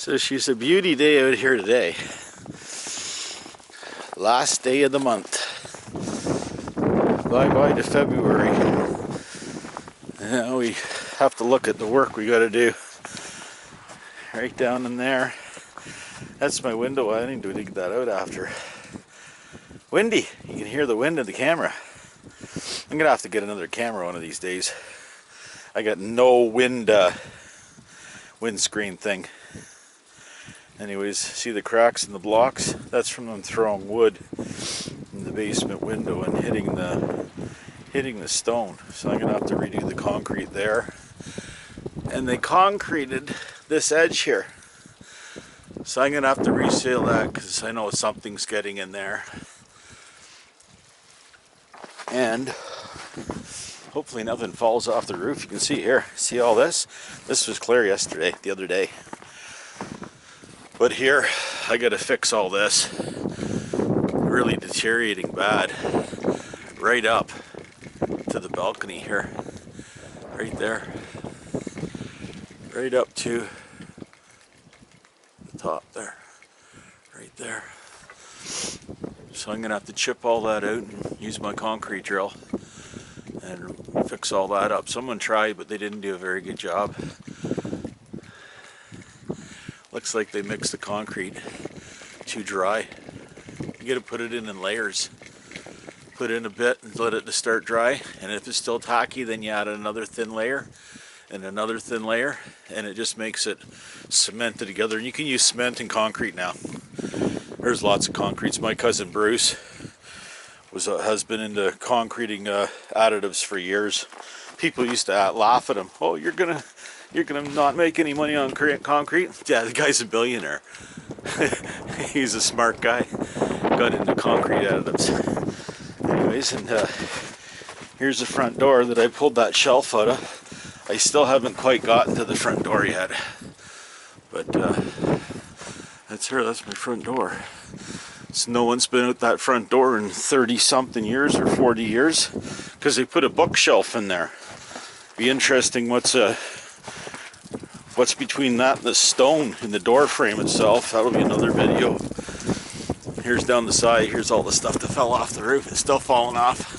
So she's a beauty day out here today. Last day of the month. Bye-bye to February. Now we have to look at the work we got to do. Right down in there. That's my window. I need to dig that out after. Windy. You can hear the wind in the camera. I'm gonna have to get another camera one of these days. I got no windscreen thing. Anyways, see the cracks in the blocks? That's from them throwing wood in the basement window and hitting the stone. So I'm gonna have to redo the concrete there. And they concreted this edge here. So I'm gonna have to reseal that because I know something's getting in there. And hopefully nothing falls off the roof. You can see here, see all this? This was clear the other day. But here, I gotta fix all this. Really deteriorating bad. Right up to the balcony here. Right there. Right up to the top there. Right there. So I'm gonna have to chip all that out and use my concrete drill and fix all that up. Someone tried, but they didn't do a very good job. Looks like they mixed the concrete too dry. You gotta put it in layers. Put in a bit and let it start dry. And if it's still tacky, then you add another thin layer and another thin layer, and it just makes it cemented together. And you can use cement and concrete now. There's lots of concretes. My cousin Bruce has been into concreting additives for years. People used to laugh at him. Oh, you're gonna not make any money on concrete? Yeah, the guy's a billionaire. He's a smart guy. Got into concrete additives. Anyways, and here's the front door that I pulled that shelf out of. I still haven't quite gotten to the front door yet. But that's her, that's my front door. So no one's been out that front door in 30 something years or 40 years because they put a bookshelf in there. Be interesting what's between that and the stone in the door frame itself. That'll be another video. Here's down the side, here's all the stuff that fell off the roof. It's still falling off.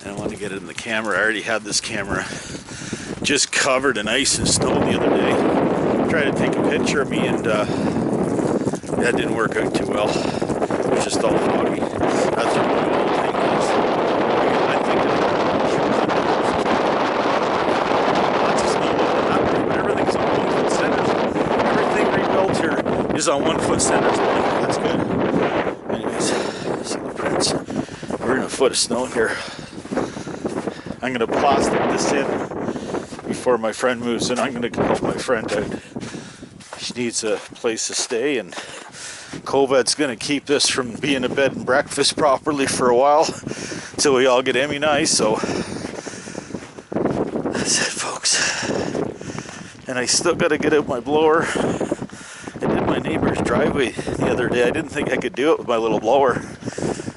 And I want to get it in the camera. I already had this camera just covered in ice and snow the other day. Tried to take a picture of me and that didn't work out too well. It was just all foggy. That's what the whole thing is. I think lots of snow over that way, but everything's on 1 foot centers. Everything rebuilt here is on 1 foot centers. That's good. Anyways, see the prints. We're in a foot of snow here. I'm gonna plastic this in before my friend moves in. I'm gonna help my friend out. She needs a place to stay, and COVID's gonna keep this from being a bed and breakfast properly for a while until we all get immunized. So that's it, folks. And I still gotta get out my blower. I did my neighbor's driveway the other day. I didn't think I could do it with my little blower,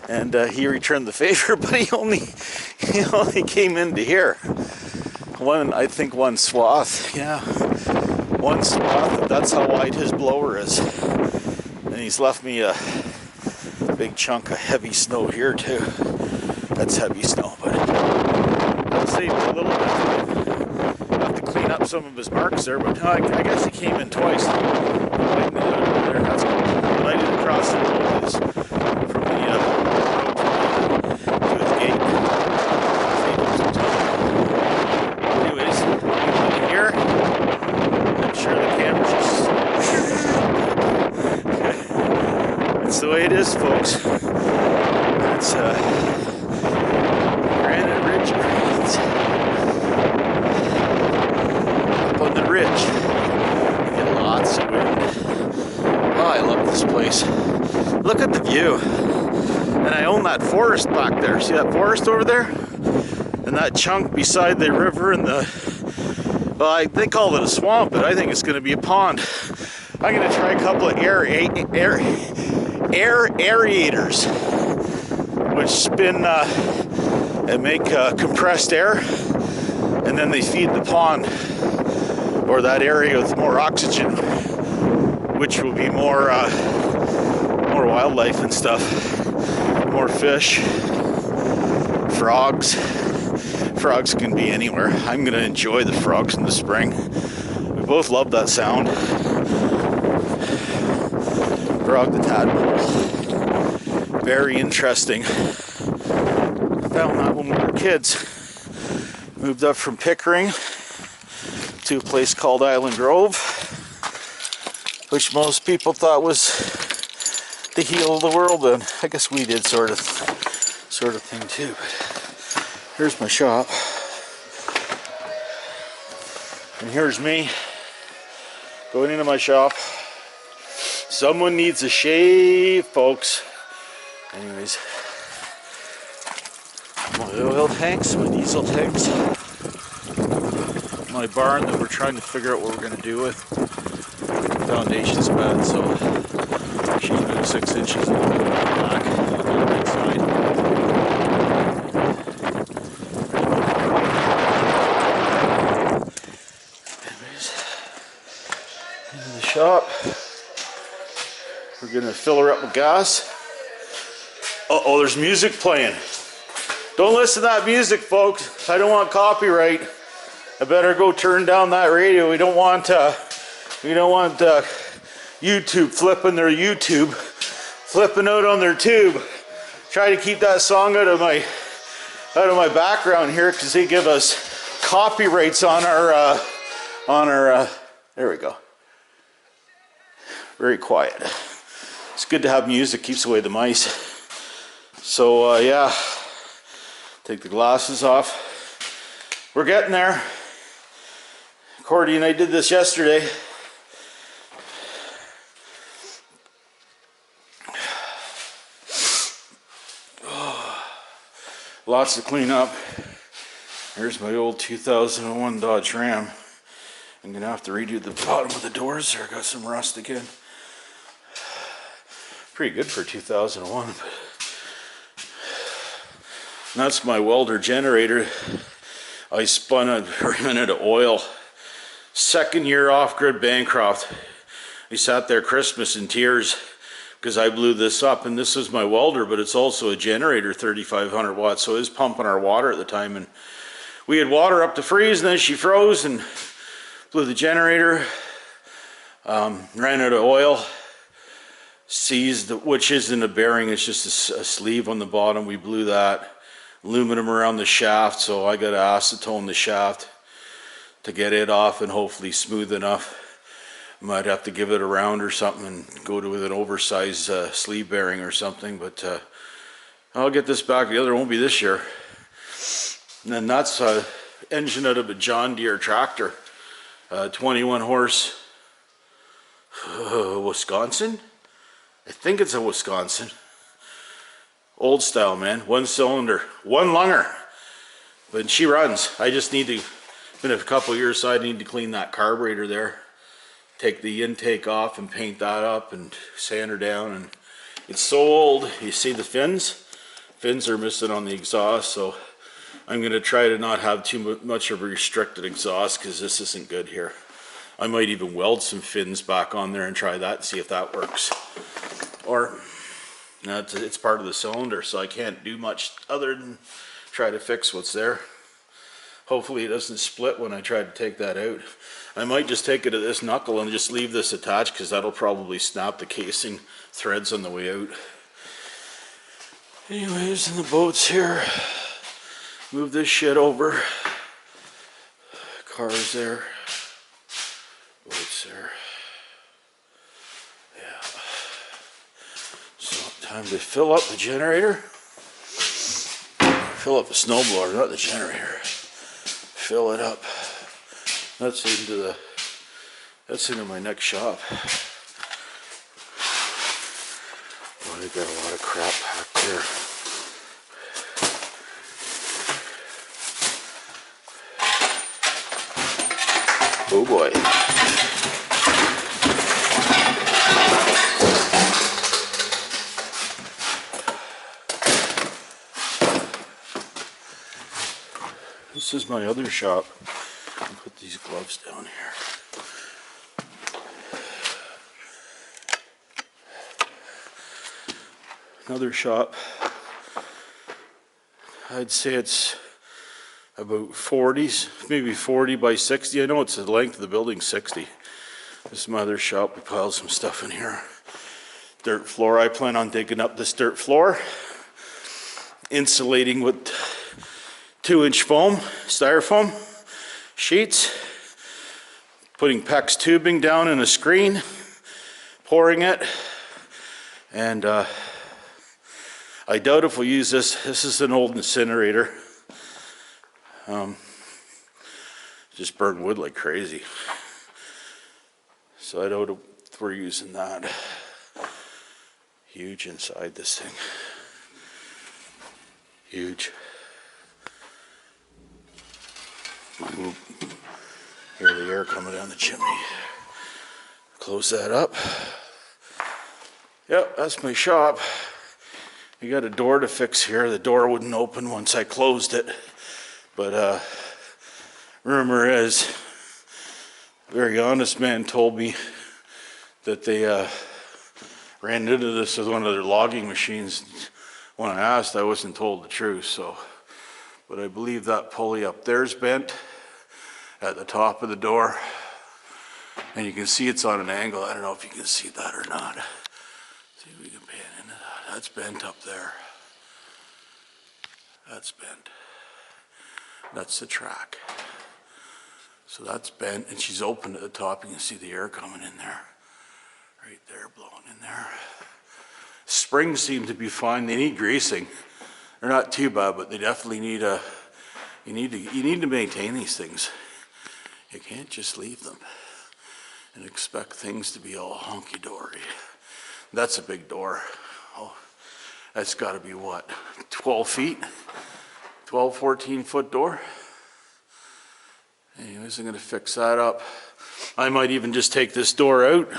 and he returned the favor, but he only came into here. I think one swath, yeah. One swath, that's how wide his blower is. And he's left me a big chunk of heavy snow here too. That's heavy snow, but that'll save me a little bit. I'll have to clean up some of his marks there, but I guess he came in twice. Lightened it out over there, that's good. Lighted across the road from the road to his gate. Saved him some time. Anyways, here. I'm sure the camera's just... That's the way it is, folks. That's Granite Ridge Greens. Up on the ridge. You get lots of wind. Oh, I love this place. Look at the view. And I own that forest back there. See that forest over there? And that chunk beside the river and the... Well, they call it a swamp, but I think it's going to be a pond. I'm going to try a couple of air aerators, which spin and make compressed air, and then they feed the pond or that area with more oxygen which will be more wildlife and stuff, more fish, frogs. Frogs can be anywhere. I'm gonna enjoy the frogs in the spring. We both love that sound. Frog the tadpole. Very interesting. Found that when we were kids. Moved up from Pickering to a place called Island Grove, which most people thought was the heel of the world, and I guess we did sort of thing too. But here's my shop, and here's me going into my shop. Someone needs a shave, folks. Anyways, my oil tanks, my diesel tanks, my barn that we're trying to figure out what we're going to do with. The foundation's bad, so she's moved 6 inches in the back on the right side. Anyways, into the shop. We're going to fill her up with gas. Uh-oh, there's music playing. Don't listen to that music, folks. I don't want copyright. I better go turn down that radio. We don't want YouTube flipping out on their tube. Try to keep that song out of my background here, because they give us copyrights on our there we go. Very quiet. It's good to have music, keeps away the mice. So yeah, take the glasses off. We're getting there. Cordy and I did this yesterday. Oh, lots to clean up. Here's my old 2001 Dodge Ram. I'm gonna have to redo the bottom of the doors there. I got some rust again. Pretty good for 2001, but that's my welder generator. I spun a minute of oil. Second year off-grid bankrupt. I sat there Christmas in tears because I blew this up, and this is my welder, but it's also a generator, 3,500 watts, so it was pumping our water at the time, and we had water up to freeze, and then she froze and blew the generator. Ran out of oil. Seized, which isn't a bearing, it's just a sleeve on the bottom. We blew that. Aluminum around the shaft, so I got to acetone the shaft to get it off and hopefully smooth enough. Might have to give it a round or something and go to with an oversized sleeve bearing or something, but I'll get this back together. It won't be this year. And then that's engine out of a John Deere tractor, 21 horse, Wisconsin. I think it's a Wisconsin. Old style, man. 1 cylinder, 1 lunger. But she runs. I just need to, been a couple years, so I need to clean that carburetor there. Take the intake off and paint that up and sand her down. And it's so old. You see the fins? Fins are missing on the exhaust, so I'm going to try to not have too much of a restricted exhaust, because this isn't good here. I might even weld some fins back on there and try that and see if that works. Or, no, it's part of the cylinder, so I can't do much other than try to fix what's there. Hopefully it doesn't split when I try to take that out. I might just take it to this knuckle and just leave this attached, because that'll probably snap the casing threads on the way out. Anyways, and the boat's here. Move this shit over. Car's there. Boat's there. Yeah. So time to fill up the generator. Fill up the snowblower, not the generator. Fill it up. That's into my next shop. Oh, they got a lot of crap packed there. Oh boy. This is my other shop. I'll put these gloves down here. Another shop. I'd say it's about 40s, maybe 40 by 60. I know it's the length of the building, 60. This is my other shop. We piled some stuff in here. Dirt floor. I plan on digging up this dirt floor, insulating with 2-inch foam, styrofoam sheets, putting PEX tubing down in a screen, pouring it, and I doubt if we use this. This is an old incinerator. Just burn wood like crazy. So I doubt if we're using that. Huge inside this thing. Huge. Ooh. Hear the air coming down the chimney. Close that up. Yep, that's my shop. We got a door to fix here. The door wouldn't open once I closed it. But rumor is, a very honest man told me that they ran into this with one of their logging machines. When I asked, I wasn't told the truth. So, but I believe that pulley up there's bent at the top of the door, and you can see it's on an angle. I don't know if you can see that or not. See if we can pan into that. That's bent up there. That's bent. That's the track. So that's bent, and she's open at the top. You can see the air coming in there. Right there, blowing in there. Springs seem to be fine. They need greasing. They're not too bad, but they definitely need a. You need to maintain these things. You can't just leave them and expect things to be all hunky-dory. That's a big door. Oh, that's got to be what, 12 feet? 12, 14 foot door. Anyways, I'm going to fix that up. I might even just take this door out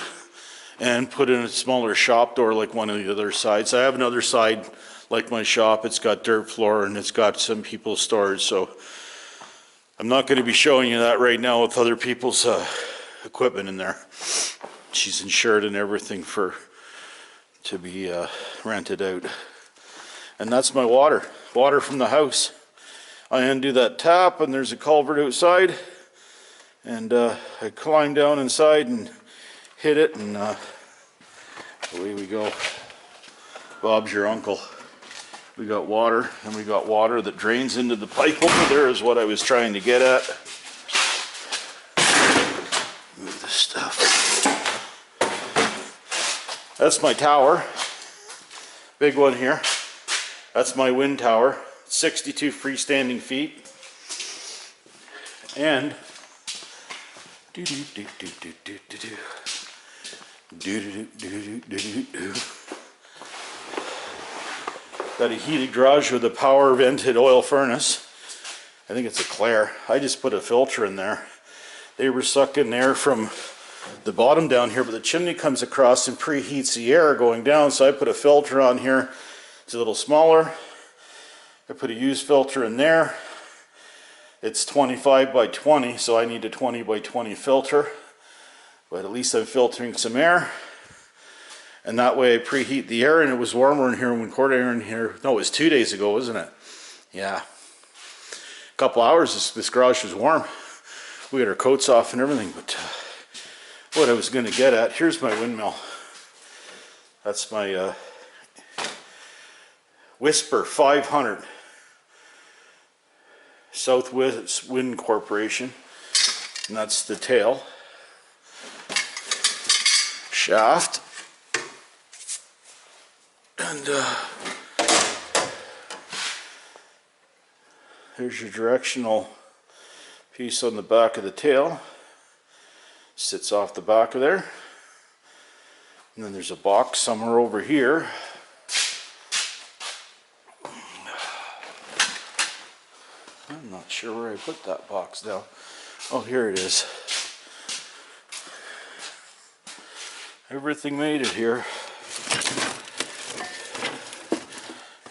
and put in a smaller shop door like one of the other sides. I have another side like my shop. It's got dirt floor and it's got some people's storage. So I'm not going to be showing you that right now with other people's equipment in there. She's insured and everything to be rented out. And that's my water from the house. I undo that tap and there's a culvert outside, and I climb down inside and hit it, and away we go. Bob's your uncle. We got water, and we got water that drains into the pipe over there is what I was trying to get at. Move this stuff. That's my tower. Big one here. That's my wind tower. 62 freestanding feet. And got a heated garage with a power vented oil furnace. I think it's a Claire. I just put a filter in there. They were sucking air from the bottom down here, but the chimney comes across and preheats the air going down, so I put a filter on here. It's a little smaller. I put a used filter in there. It's 25 by 20, so I need a 20 by 20 filter. But at least I'm filtering some air. And that way I preheat the air, and it was warmer in here when court air in here. No, it was 2 days ago, wasn't it? Yeah. A couple hours, this garage was warm. We had our coats off and everything, but what I was going to get at, here's my windmill. That's my Whisper 500. Southwest Wind Corporation, and that's the tail. Shaft, and there's your directional piece on the back of the tail. Sits off the back of there, and then there's a box somewhere over here. I'm not sure where I put that box down. Oh, here it is. Everything made it here.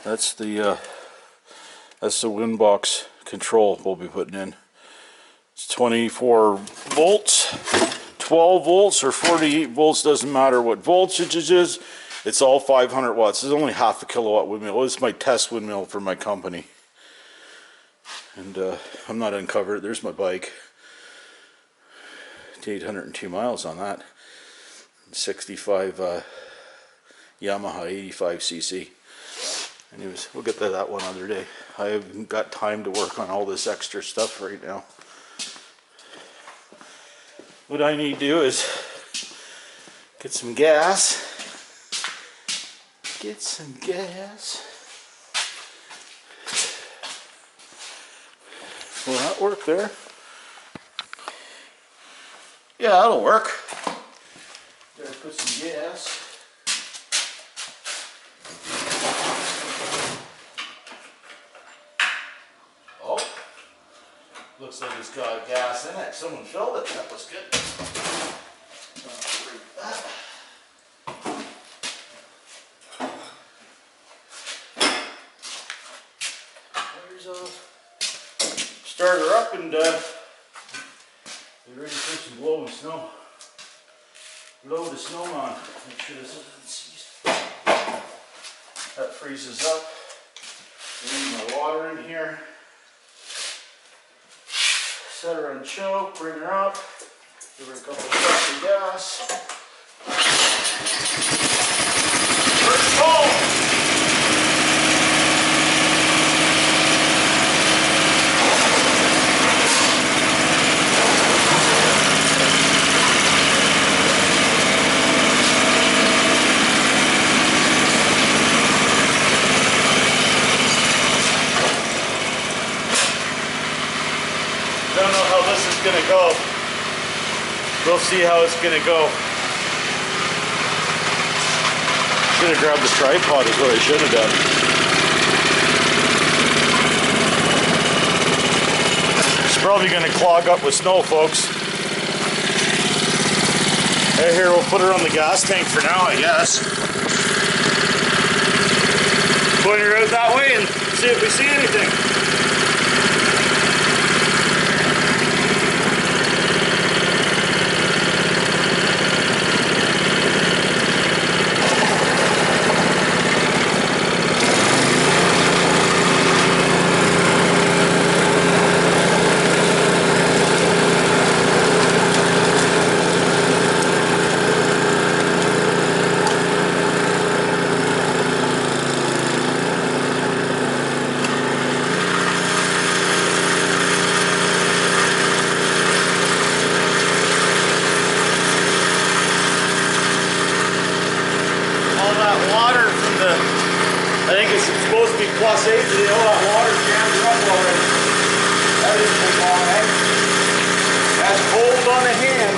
That's the wind box control we'll be putting in. It's 24 volts, 12 volts or 48 volts, doesn't matter what voltage it is. It's all 500 watts. It's only half a kilowatt windmill. It's my test windmill for my company. And I'm not uncovered. There's my bike. 802 miles on that. 65 Yamaha 85cc. Anyways, we'll get to that one other day. I haven't got time to work on all this extra stuff right now. What I need to do is get some gas. Get some gas. Will that work there? Yeah, that'll work. Gotta put some gas. Oh, looks like it's got gas in it. Someone filled it. That was good. Start her up and get ready for some blowing snow. Blow the snow on. Make sure this isn't seized. That freezes up. Bring my water in here. Set her on choke, bring her up. Give her a couple of shots of gas. First pull! Don't know how this is gonna go. We'll see how it's gonna go. Should have grabbed the tripod is what I should have done. It's probably gonna clog up with snow, folks. Hey, here, we'll put her on the gas tank for now, I guess. Point her out that way and see if we see anything. I think it's supposed to be +8 today. All that water jammed up already. That isn't long, eh? That's cold on the hand.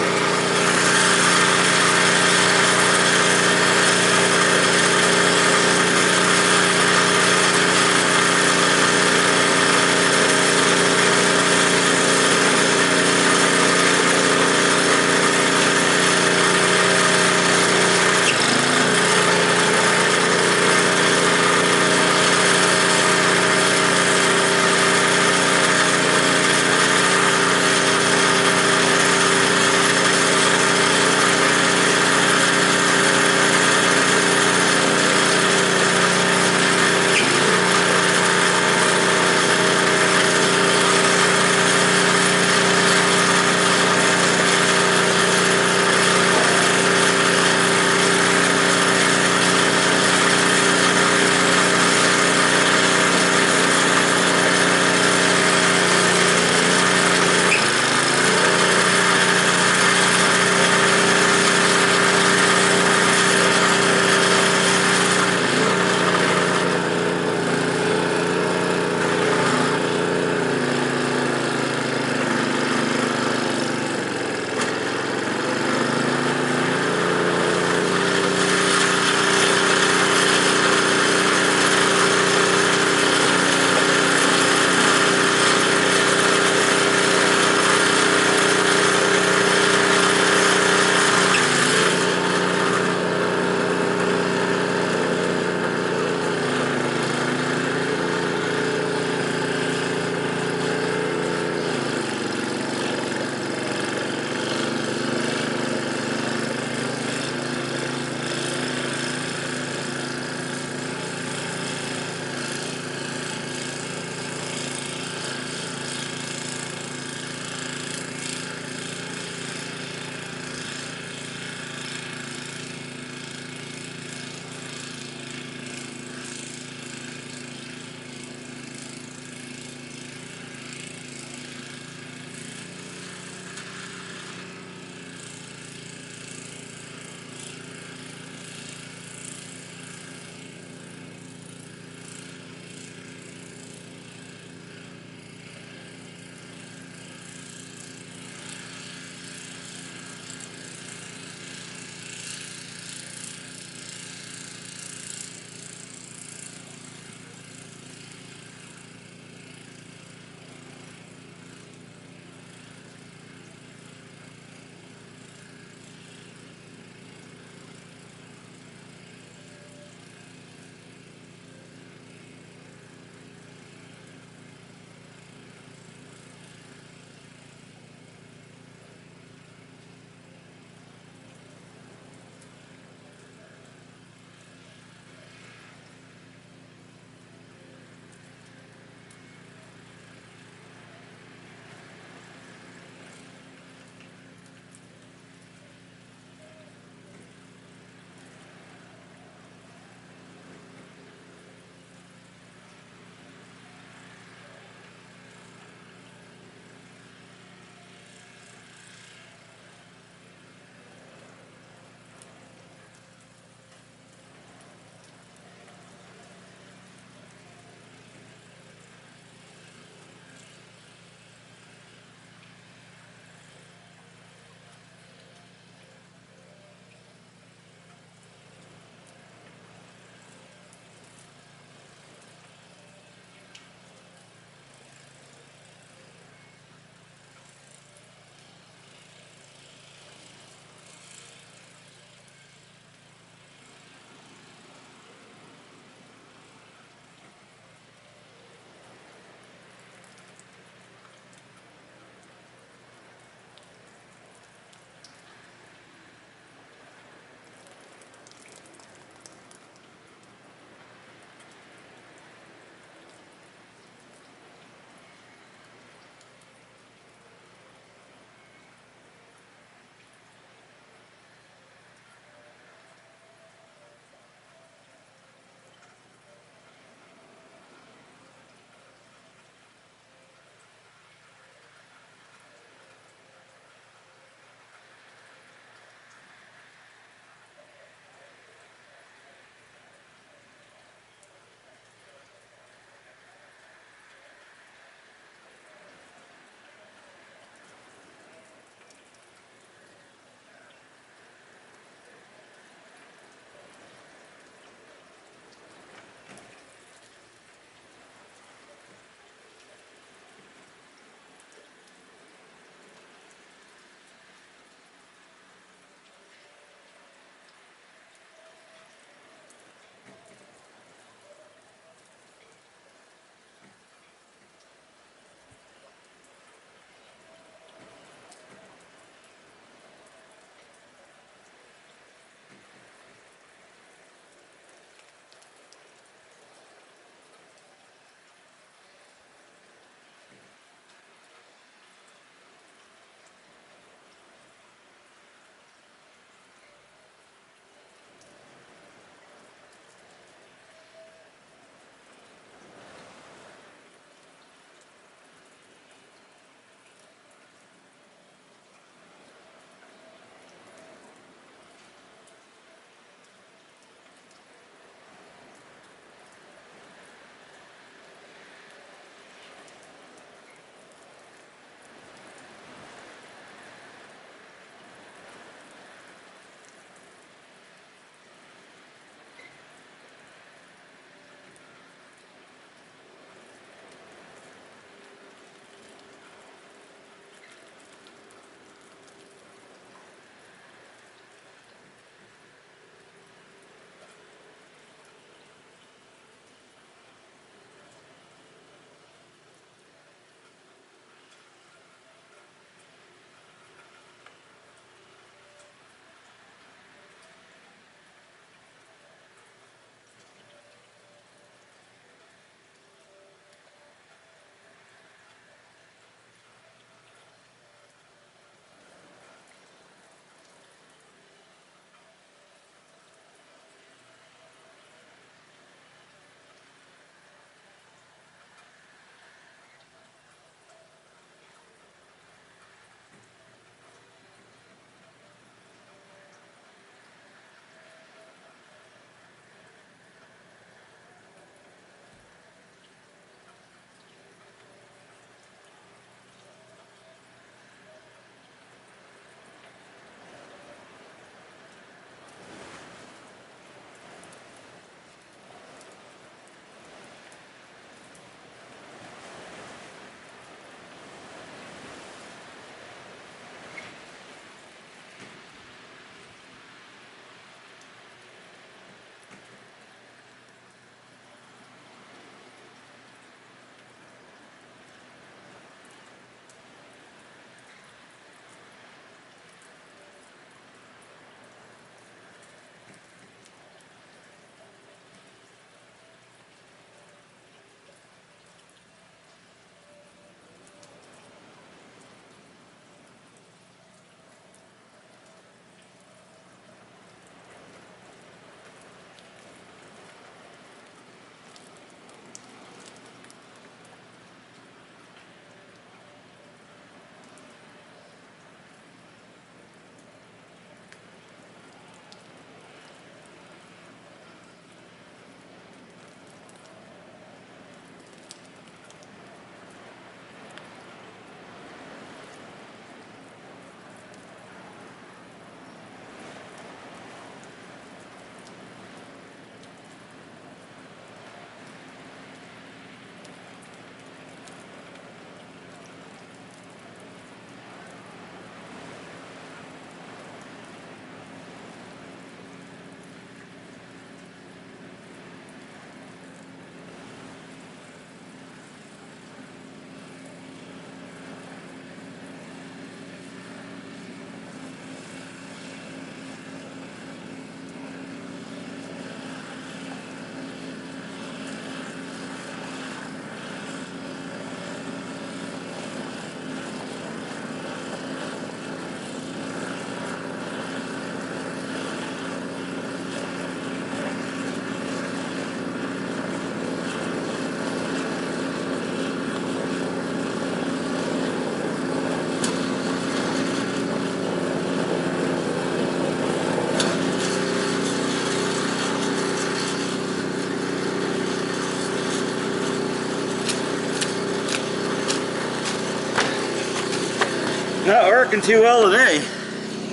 working too well today.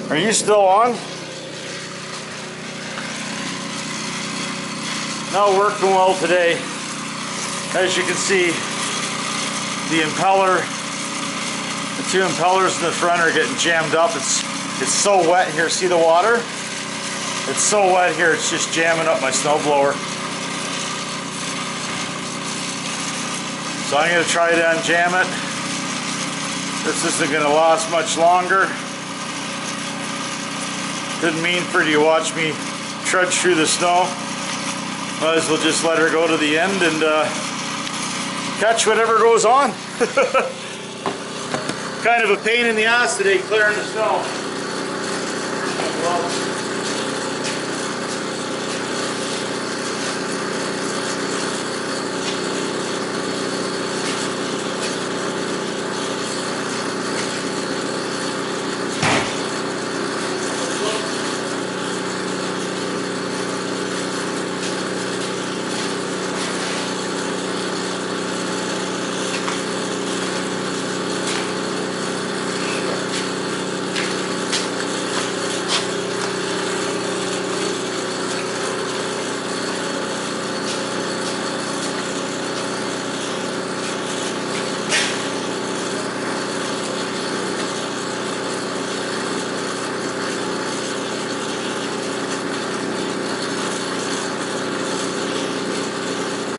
Are you still on? Not working well today. As you can see, the impeller, the two impellers in the front are getting jammed up. It's so wet here. See the water? It's so wet here, it's just jamming up my snowblower. So I'm going to try to unjam it. This isn't going to last much longer. Didn't mean for you to watch me trudge through the snow. Might as well just let her go to the end and catch whatever goes on. Kind of a pain in the ass today clearing the snow.